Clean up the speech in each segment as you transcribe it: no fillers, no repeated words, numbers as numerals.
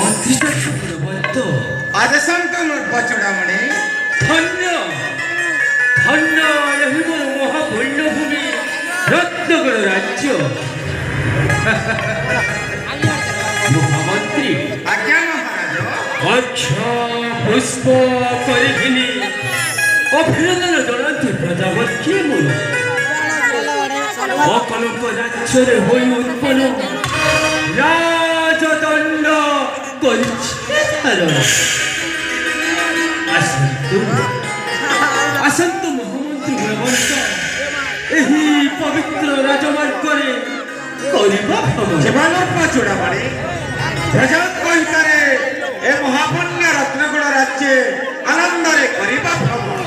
মন্ত্রীটা চক্রবর্ত আদেশান্তর বচড়ামণি ধন্য ধন্য রহিমর মহাপুণ্যভূমি রত্নগর রাজ্য মহামন্ত্রী আজ্ঞা মহারাজ আচ্ছা পুষ্প করিঘিনি অভিনন্দন জনান্তি প্রজাপতি মূল অকলঙ্ক রাজ্যের হই উৎপন্ন রাজদণ্ড করছে ধারণ আসন্ত মহামন্ত্রী গুণবন্ত ଏହି ପବିତ୍ର ରାଜମାର୍ଗରେ କରିବା ଭ୍ରମଣ জীবনের বচড়ামণি প্রজাଙ୍କ ଭିତରେ ଏ ମହାପୁଣ୍ୟ ରତ୍ନଗୁଣ ରାଜ୍ୟ ଆନନ୍ଦରେ କରିବା ଭ୍ରମଣ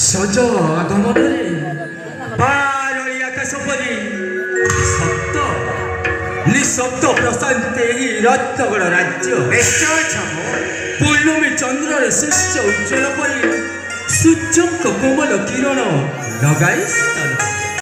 ସଜ ଆଗମନରେ ପାରଳି ଆକାଶ ପରି ଶବ୍ଦ ନିଶବ୍ଦ ପ୍ରଶାନ୍ତ ଏହି ରତ୍ନଗଡ଼ ରାଜ୍ୟ ନିଶ୍ଚୟ ଛମୁ ପୂର୍ଣ୍ଣମୀ ଚନ୍ଦ୍ରରେ ଶୀର୍ଷ ଉଜ୍ଜଳ ପରି ସୂର୍ଯ୍ୟଙ୍କ କୋମଳ କିରଣ ଲଗାଇ ସ୍ଥାନ